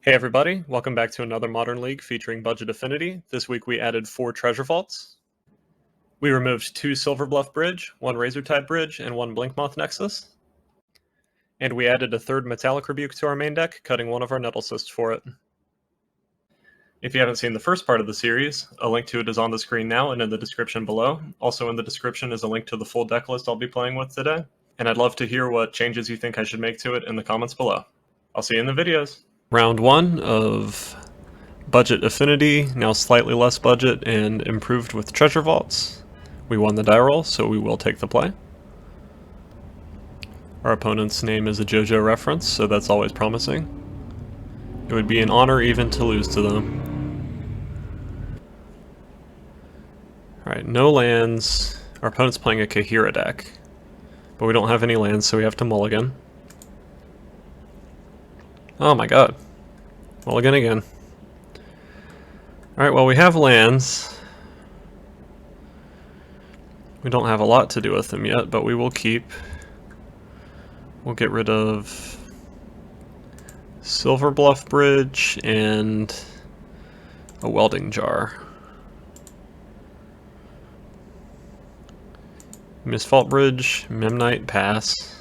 Hey everybody, welcome back to another Modern League featuring Budget Affinity. This week we added 4 treasure vaults. We removed 2 Silver Bluff Bridge, 1 Razortide Bridge, and 1 Blinkmoth Nexus. And we added a 3rd Metallic Rebuke to our main deck, cutting 1 of our Nettle Cysts for it. If you haven't seen the first part of the series, a link to it is on the screen now and in the description below. Also in the description is a link to the full deck list I'll be playing with today. And I'd love to hear what changes you think I should make to it in the comments below. I'll see you in the videos. Round 1 of Budget Affinity, now slightly less budget and improved with treasure vaults. We won the die roll, so we will take the play. Our opponent's name is a JoJo reference, so that's always promising. It would be an honor even to lose to them. Alright, no lands. Our opponent's playing a Kahira deck, but we don't have any lands, so we have to mulligan. Oh my god. Mulligan again. Alright, well we have lands. We don't have a lot to do with them yet, but we will keep. We'll get rid of Silver Bluff Bridge and a welding jar. Misfault Bridge, Memnite, pass.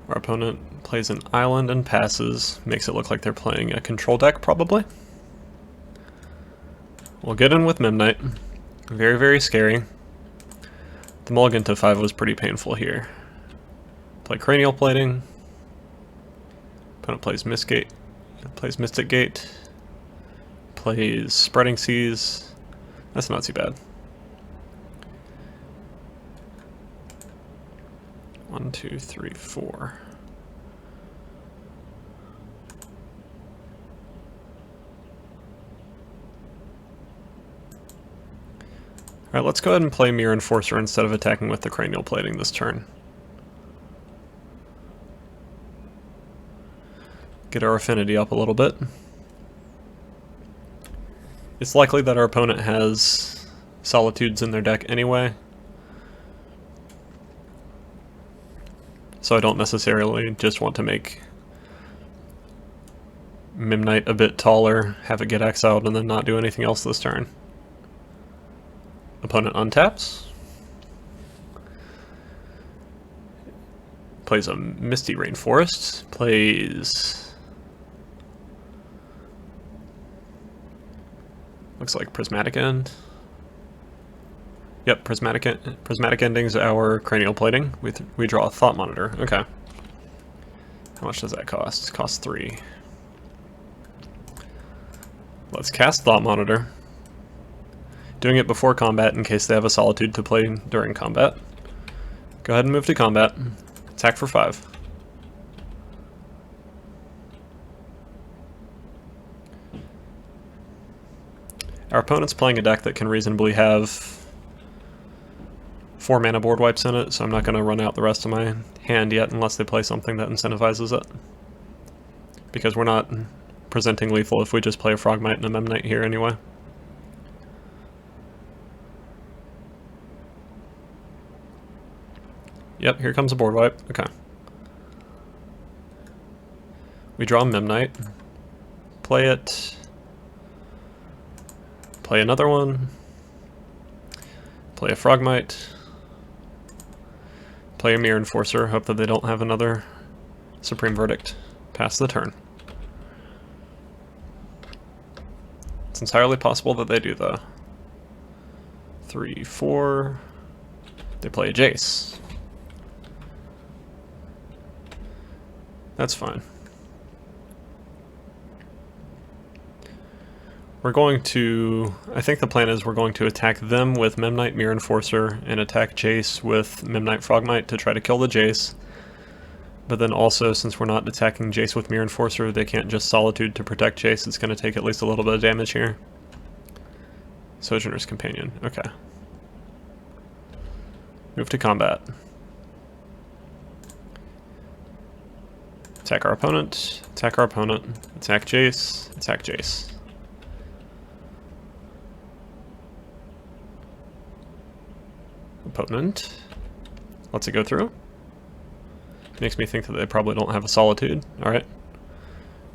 Our opponent plays an island and passes. Makes it look like they're playing a control deck, probably. We'll get in with Memnite. Very, very scary. The mulligan to 5 was pretty painful here. Play Cranial Plating. Opponent plays Mystic Gate. Plays Spreading Seas. That's not too bad. 1, 2, 3, 4. Alright, let's go ahead and play Mirror Enforcer instead of attacking with the Cranial Plating this turn. Get our affinity up a little bit. It's likely that our opponent has Solitudes in their deck anyway, so I don't necessarily just want to make Memnite a bit taller, have it get exiled, and then not do anything else this turn. Opponent untaps. Plays a Misty Rainforest. Plays... looks like Prismatic End. Yep, Prismatic Ending's our Cranial Plating. We draw a Thought Monitor. Okay. How much does that cost? It costs 3. Let's cast Thought Monitor. Doing it before combat in case they have a Solitude to play during combat. Go ahead and move to combat. Attack for 5. Our opponent's playing a deck that can reasonably have 4 mana board wipes in it, so I'm not going to run out the rest of my hand yet unless they play something that incentivizes it. Because we're not presenting lethal if we just play a Frogmite and a Memnite here anyway. Yep, here comes a board wipe. Okay. We draw a Memnite. Play it. Play another one. Play a Frogmite. Play a Mirror Enforcer. Hope that they don't have another Supreme Verdict. Pass the turn. It's entirely possible that they do, though. 3, 4. They play a Jace. That's fine. We're going to... I think the plan is we're going to attack them with Memnite, Mirror Enforcer, and attack Jace with Memnite, Frogmite to try to kill the Jace. But then also, since we're not attacking Jace with Mirror Enforcer, they can't just Solitude to protect Jace. It's going to take at least a little bit of damage here. Sojourner's Companion. Okay. Move to combat. Attack our opponent, attack our opponent, attack Jace, attack Jace. Opponent. Lets it go through. Makes me think that they probably don't have a Solitude. Alright.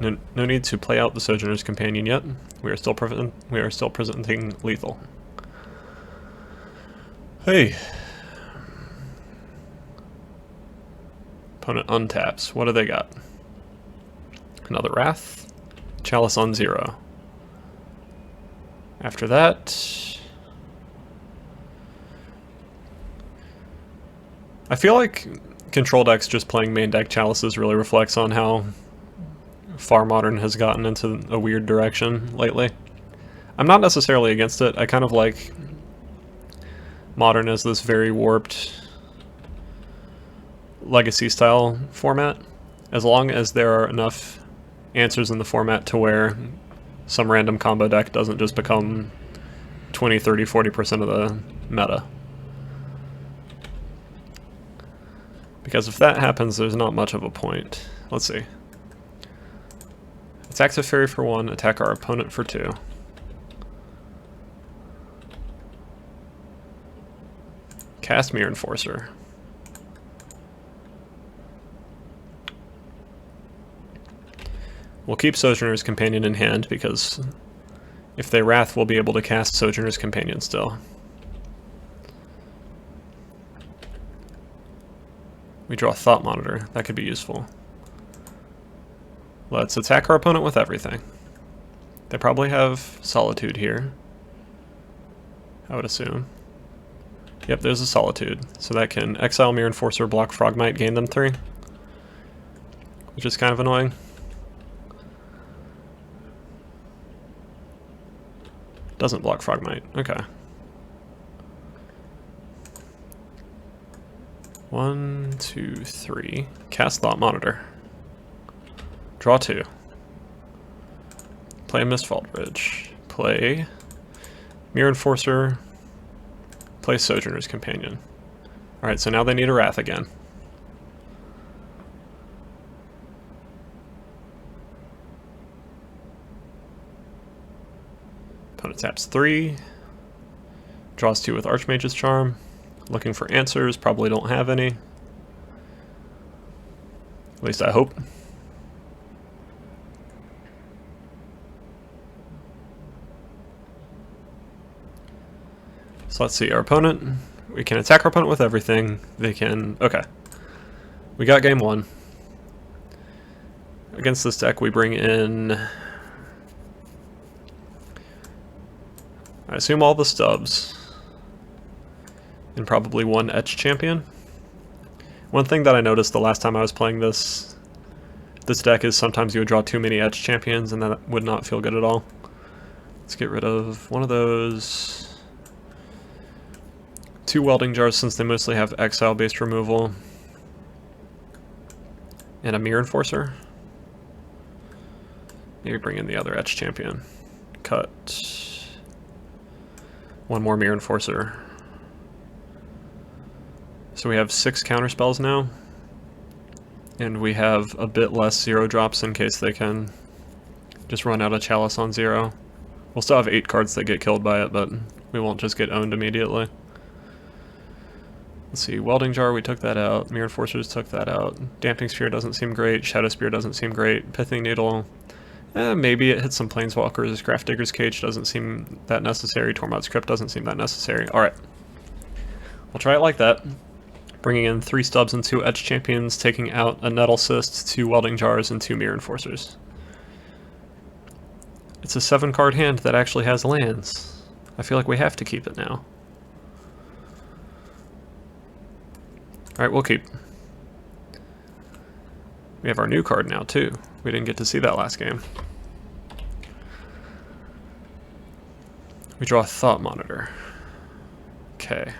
No need to play out the Sojourner's Companion yet. We are still presenting lethal. Hey. Opponent untaps. What do they got? Another Wrath. Chalice on 0. After that... I feel like Control decks just playing main deck Chalices really reflects on how far Modern has gotten into a weird direction lately. I'm not necessarily against it. I kind of like Modern as this very warped Legacy style format, as long as there are enough answers in the format to where some random combo deck doesn't just become 20, 30, 40% of the meta. Because if that happens, there's not much of a point. Let's see. Attack the Fairy for 1, attack our opponent for 2. Cast Mirror Enforcer. We'll keep Sojourner's Companion in hand because if they Wrath, we'll be able to cast Sojourner's Companion still. We draw Thought Monitor. That could be useful. Let's attack our opponent with everything. They probably have Solitude here, I would assume. Yep, there's a Solitude. So that can exile Mirror Enforcer, block Frogmite, gain them 3. Which is kind of annoying. Doesn't block Frogmite. Okay. 1, 2, 3. Cast Thought Monitor. Draw 2. Play Mistvault Bridge. Play Mirror Enforcer. Play Sojourner's Companion. Alright, so now they need a Wrath again. Opponent taps 3. Draws 2 with Archmage's Charm. Looking for answers, probably don't have any. At least I hope. So let's see, our opponent, we can attack our opponent with everything. They can, okay. We got game 1. Against this deck we bring in, I assume all the stubs. And probably 1 Etch Champion. One thing that I noticed the last time I was playing this deck is sometimes you would draw too many Etch Champions and that would not feel good at all. Let's get rid of one of those. 2 Welding Jars since they mostly have exile-based removal. And a Mirror Enforcer. Maybe bring in the other Etch Champion. Cut. 1 more Mirror Enforcer. So we have 6 counterspells now. And we have a bit less 0 drops in case they can just run out of Chalice on 0. We'll still have 8 cards that get killed by it, but we won't just get owned immediately. Let's see, Welding Jar, we took that out. Mirror Enforcers took that out. Damping Sphere doesn't seem great. Shadow Spear doesn't seem great. Pithing Needle, maybe it hits some Planeswalkers. Grafdigger's Cage doesn't seem that necessary. Tormod's Crypt doesn't seem that necessary. Alright. We'll try it like that. Bringing in 3 stubs and 2 Etch Champions, taking out a Nettle Cyst, 2 Welding Jars, and 2 Mirror Enforcers. It's a 7-card hand that actually has lands. I feel like we have to keep it now. Alright, we'll keep. We have our new card now, too. We didn't get to see that last game. We draw a Thought Monitor. Okay.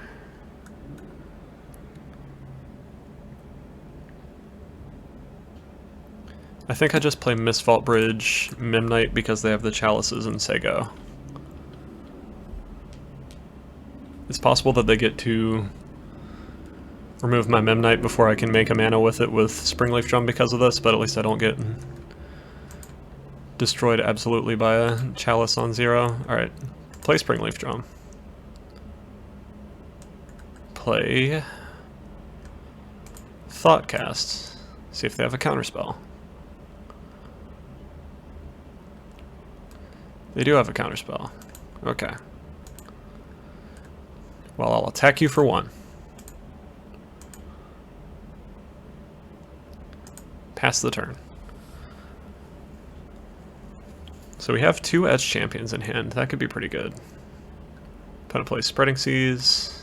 I think I just play Mistvault Bridge, Mimknight because they have the Chalices and Sego. It's possible that they get to remove my Mimknight before I can make a mana with it with Springleaf Drum because of this, but at least I don't get destroyed absolutely by a Chalice on 0. Alright, play Springleaf Drum. Play Thoughtcast. See if they have a counterspell. They do have a counterspell. Okay. Well, I'll attack you for 1. Pass the turn. So we have 2 Edge Champions in hand. That could be pretty good. Opponent plays Spreading Seas.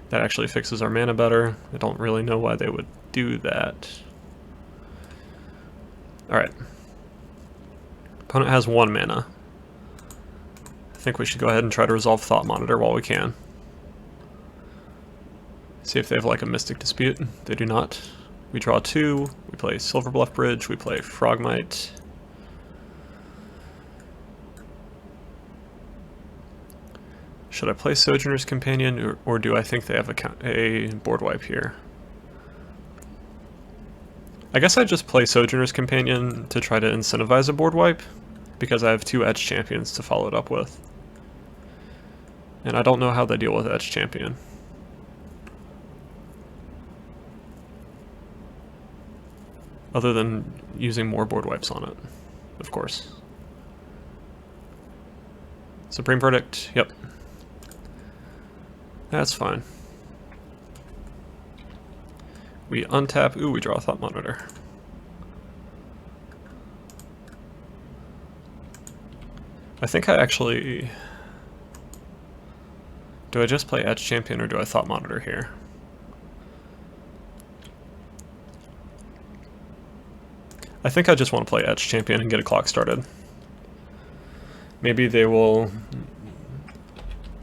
That actually fixes our mana better. I don't really know why they would do that. Alright. Opponent has 1 mana. I think we should go ahead and try to resolve Thought Monitor while we can. See if they have like a Mystic Dispute. They do not. We draw 2. We play Silverbluff Bridge. We play Frogmite. Should I play Sojourner's Companion, or do I think they have a board wipe here? I guess I'd just play Sojourner's Companion to try to incentivize a board wipe, because I have 2 Edge Champions to follow it up with. And I don't know how they deal with Edge Champion. Other than using more board wipes on it, of course. Supreme Verdict, yep. That's fine. We untap, ooh, we draw a Thought Monitor. I think I actually... Do I just play Edge Champion or do I Thought Monitor here? I think I just want to play Edge Champion and get a clock started. Maybe they will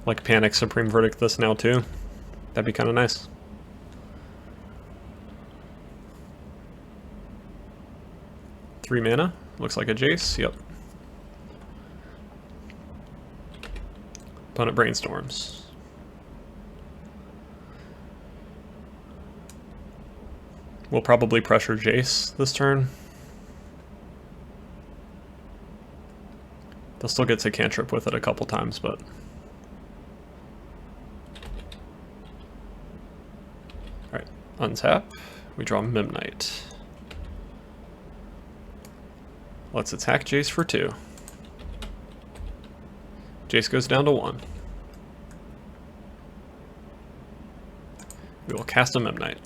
like panic Supreme Verdict this now too. That'd be kind of nice. Three mana, looks like a Jace, yep. Opponent brainstorms. We'll probably pressure Jace this turn. They'll still get to cantrip with it a couple times, but... Alright, untap. We draw Midnight. Let's attack Jace for 2. Jace goes down to 1. We will cast a Midnight.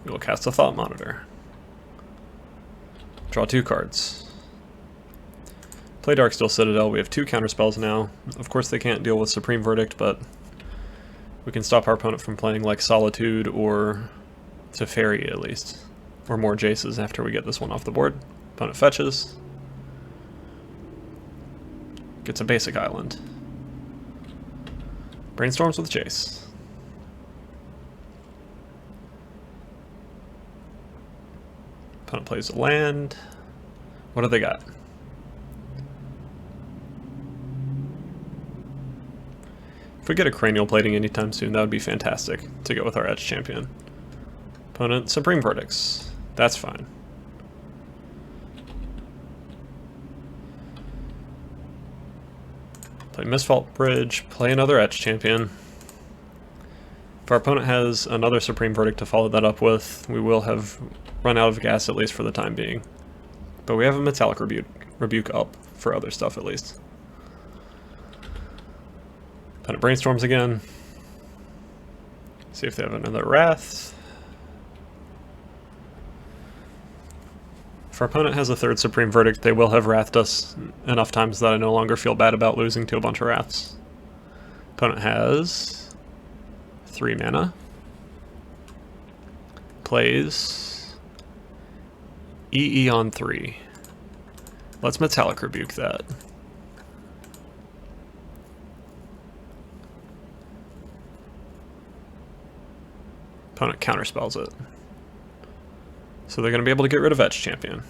We will cast a Thought Monitor. Draw 2 cards. Play Darksteel Citadel. We have 2 counterspells now. Of course they can't deal with Supreme Verdict, but we can stop our opponent from playing like Solitude or Teferi at least. Or more Jaces after we get this one off the board. Opponent fetches. Gets a basic island. Brainstorms with Jace. Opponent plays a land. What do they got? If we get a Cranial Plating anytime soon, that would be fantastic to go with our Edge Champion. Opponent, Supreme Verdicts. That's fine. Play Mistvault Bridge, play another Edge Champion. If our opponent has another Supreme Verdict to follow that up with, we will have run out of gas at least for the time being. But we have a Metallic Rebuke up for other stuff at least. Opponent brainstorms again. See if they have another Wrath. If our opponent has a 3rd Supreme Verdict, they will have Wrathed us enough times that I no longer feel bad about losing to a bunch of Wraths. Opponent has 3 mana. Plays EE on 3. Let's Metallic Rebuke that. Opponent counterspells it. So they're going to be able to get rid of Edge Champion.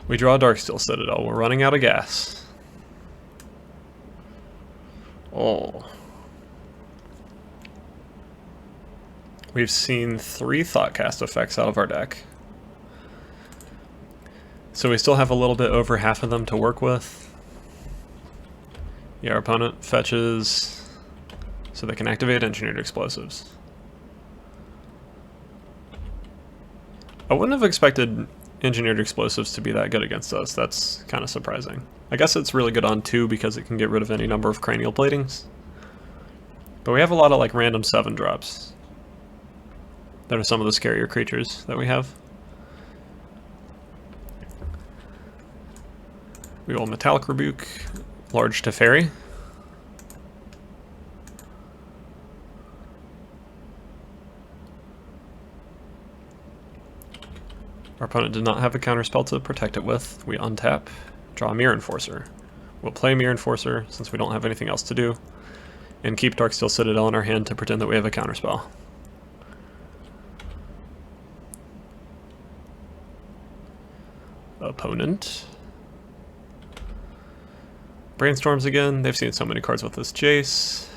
We draw Darksteel Citadel. We're running out of gas. Oh. We've seen 3 Thoughtcast effects out of our deck. So we still have a little bit over half of them to work with. Yeah, our opponent fetches so they can activate Engineered Explosives. I wouldn't have expected engineered explosives to be that good against us. That's kind of surprising. I guess it's really good on 2 because it can get rid of any number of cranial platings. But we have a lot of like random 7 drops. That are some of the scarier creatures that we have. We will Metallic Rebuke, Large Teferi. Our opponent did not have a counterspell to protect it with. We untap, draw Mirror Enforcer. We'll play Mirror Enforcer since we don't have anything else to do, and keep Darksteel Citadel in our hand to pretend that we have a counterspell. Opponent Brainstorms again. They've seen so many cards with this Jace.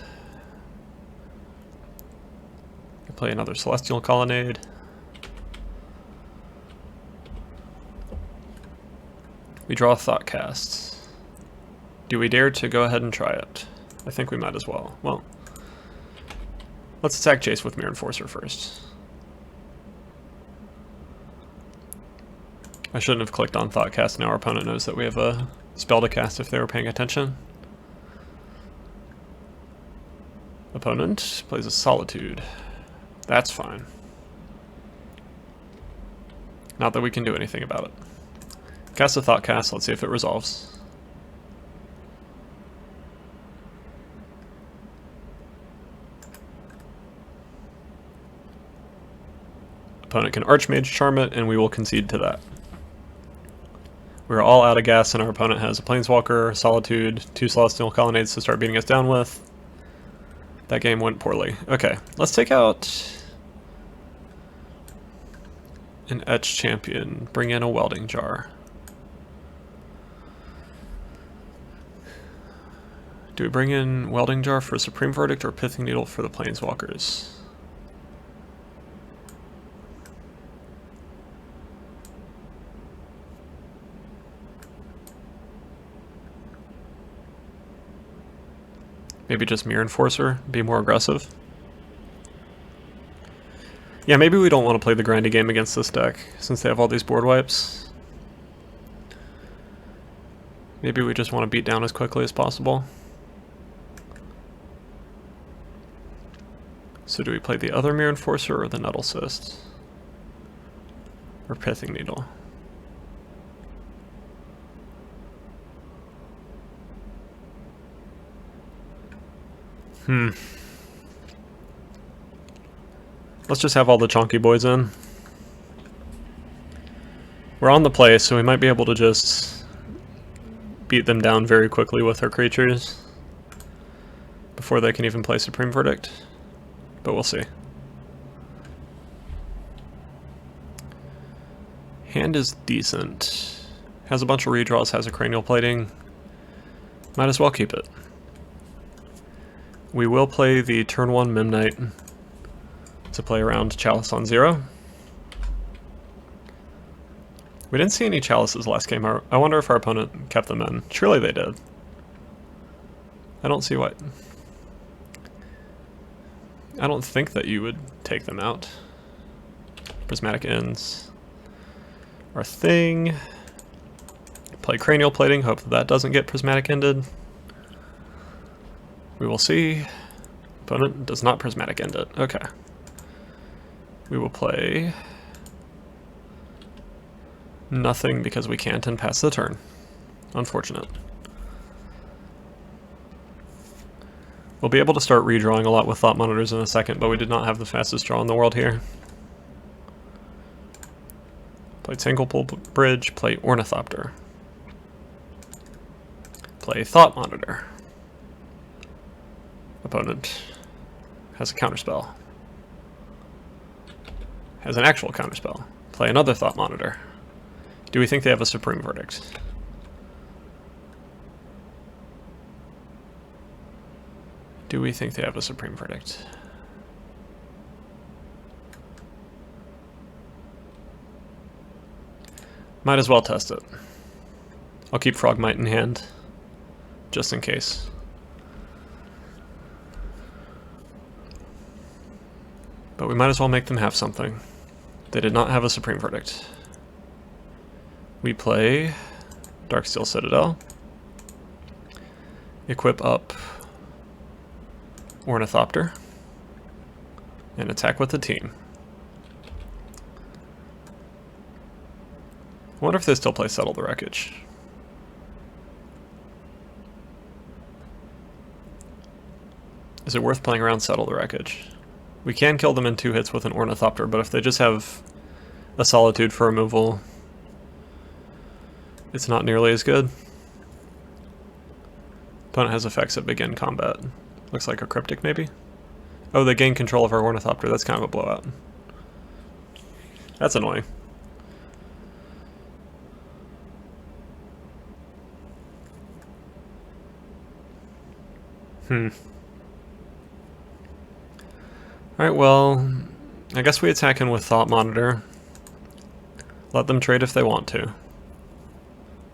We play another Celestial Colonnade. We draw Thoughtcast. Do we dare to go ahead and try it? I think we might as well. Well, let's attack Jace with Mirror Enforcer first. I shouldn't have clicked on Thoughtcast. Now our opponent knows that we have a spell to cast if they were paying attention. Opponent plays a Solitude. That's fine. Not that we can do anything about it. Cast a Thoughtcast, let's see if it resolves. Opponent can Archmage Charm it, and we will concede to that. We're all out of gas, and our opponent has a Planeswalker, Solitude, 2 Celestial Colonnades to start beating us down with. That game went poorly. Okay, let's take out an Etch Champion. Bring in a Welding Jar. Do we bring in Welding Jar for Supreme Verdict or Pithing Needle for the Planeswalkers? Maybe just Mirror Enforcer, be more aggressive. Yeah, maybe we don't want to play the grindy game against this deck, since they have all these board wipes. Maybe we just want to beat down as quickly as possible. So do we play the other Mirror Enforcer or the Nettle Cyst? Or Pithing Needle? Let's just have all the chonky boys in. We're on the play, so we might be able to just beat them down very quickly with our creatures before they can even play Supreme Verdict, but we'll see. Hand is decent. Has a bunch of redraws, has a cranial plating. Might as well keep it. We will play the turn 1 Memnite to play around Chalice on 0. We didn't see any Chalices last game. I wonder if our opponent kept them in. Surely they did. I don't see why. I don't think that you would take them out. Prismatic Ends. Our thing. Play Cranial Plating, hope that doesn't get Prismatic Ended. We will see. Opponent does not Prismatic End it. Okay. We will play nothing because we can't and pass the turn. Unfortunate. We'll be able to start redrawing a lot with Thought Monitors in a second, but we did not have the fastest draw in the world here. Play Tanglepool Bridge, play Ornithopter. Play Thought Monitor. Opponent has a counterspell. Has an actual counterspell. Play another Thought Monitor. Do we think they have a Supreme Verdict? Do we think they have a Supreme Verdict? Might as well test it. I'll keep Frogmite in hand, just in case. But we might as well make them have something. They did not have a Supreme Verdict. We play Darksteel Citadel. Equip up Ornithopter. And attack with the team. I wonder if they still play Settle the Wreckage. Is it worth playing around Settle the Wreckage? We can kill them in 2 hits with an Ornithopter, but if they just have a Solitude for removal, it's not nearly as good. Opponent has effects that begin combat. Looks like a Cryptic, maybe? Oh, they gain control of our Ornithopter. That's kind of a blowout. That's annoying. Alright, well, I guess we attack in with Thought Monitor. Let them trade if they want to.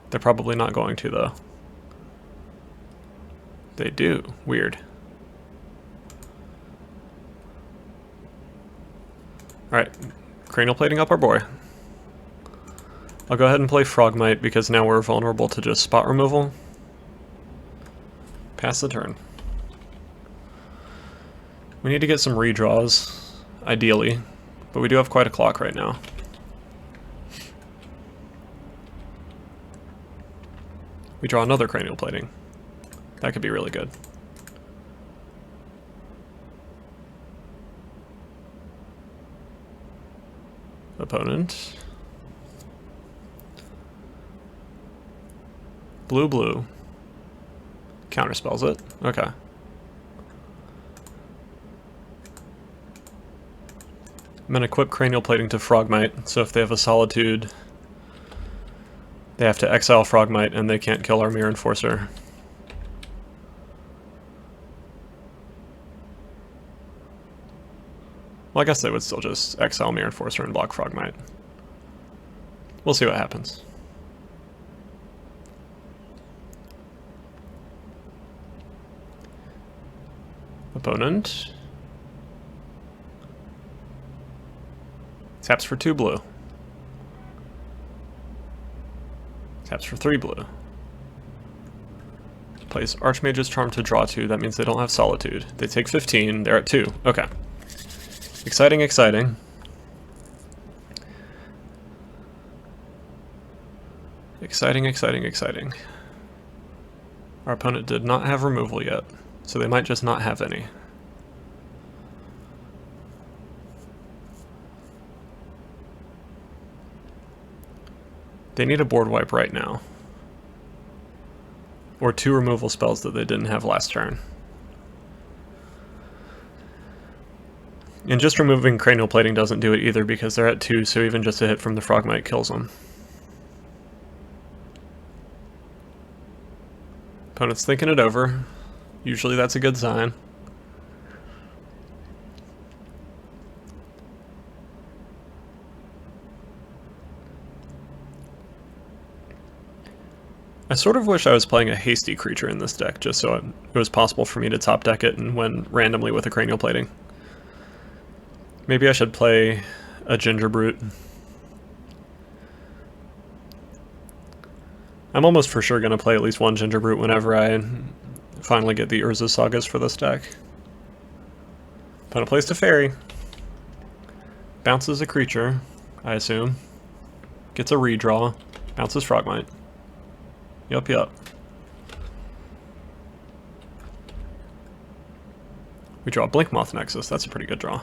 They're probably not going to, though. They do. Weird. Alright, Cranial Plating up our boy. I'll go ahead and play Frogmite because now we're vulnerable to just spot removal. Pass the turn. We need to get some redraws, ideally, but we do have quite a clock right now. We draw another Cranial Plating. That could be really good. Opponent. Blue, blue. Counterspells it. Okay. I'm going to equip Cranial Plating to Frogmite, so if they have a Solitude, they have to exile Frogmite and they can't kill our Mirror Enforcer. Well, I guess they would still just exile Mirror Enforcer and block Frogmite. We'll see what happens. Opponent. Taps for 2 blue. Taps for 3 blue. Plays Archmage's Charm to draw 2. That means they don't have Solitude. They take 15. They're at 2. Okay. Exciting, exciting. Exciting, exciting, exciting. Our opponent did not have removal yet, so they might just not have any. They need a board wipe right now. Or 2 removal spells that they didn't have last turn. And just removing Cranial Plating doesn't do it either because they're at 2, so even just a hit from the Frogmite kills them. Opponent's thinking it over. Usually that's a good sign. I sort of wish I was playing a hasty creature in this deck, just so it was possible for me to top deck it and win randomly with a Cranial Plating. Maybe I should play a Ginger Brute. I'm almost for sure going to play at least one Ginger Brute whenever I finally get the Urza Sagas for this deck. Opponent plays Teferi. Bounces a creature, I assume. Gets a redraw. Bounces Frogmite. Yup, yup. We draw Blinkmoth Nexus. That's a pretty good draw.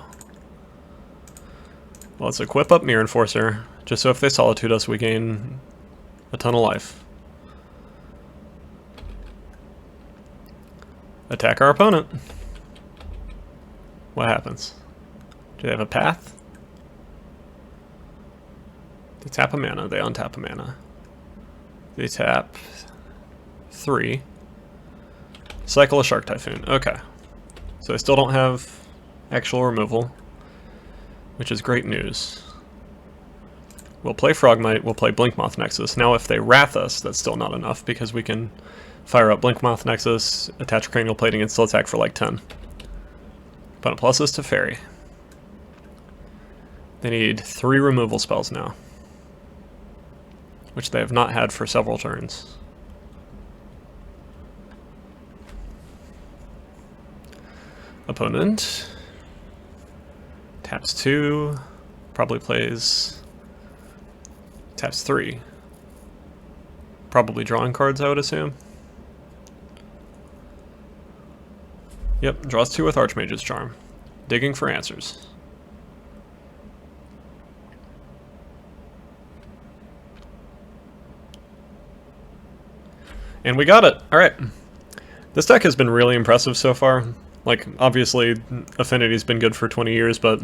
Well, let's equip up Mirror Enforcer, just so if they Solitude us, we gain a ton of life. Attack our opponent. What happens? Do they have a path? They tap a mana, they untap a mana. They tap 3. Cycle a Shark Typhoon. Okay. So I still don't have actual removal, which is great news. We'll play Frogmite, we'll play Blinkmoth Nexus. Now if they Wrath us, that's still not enough because we can fire up Blinkmoth Nexus, attach Cranial Plating, and still attack for like 10. Opponent pluses to Teferi. They need 3 removal spells now, which they have not had for several turns. Opponent taps 2, probably plays, taps 3. Probably drawing cards, I would assume. Yep, draws 2 with Archmage's Charm. Digging for answers. And we got it! Alright. This deck has been really impressive so far. Like, obviously, Affinity's been good for 20 years, but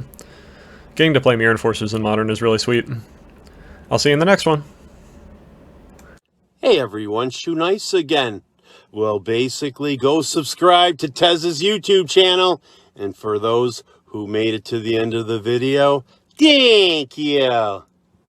getting to play Mirror Enforcers in Modern is really sweet. I'll see you in the next one. Hey everyone, Shoe Nice again. Well, basically, go subscribe to Tezzey's YouTube channel. And for those who made it to the end of the video, thank you.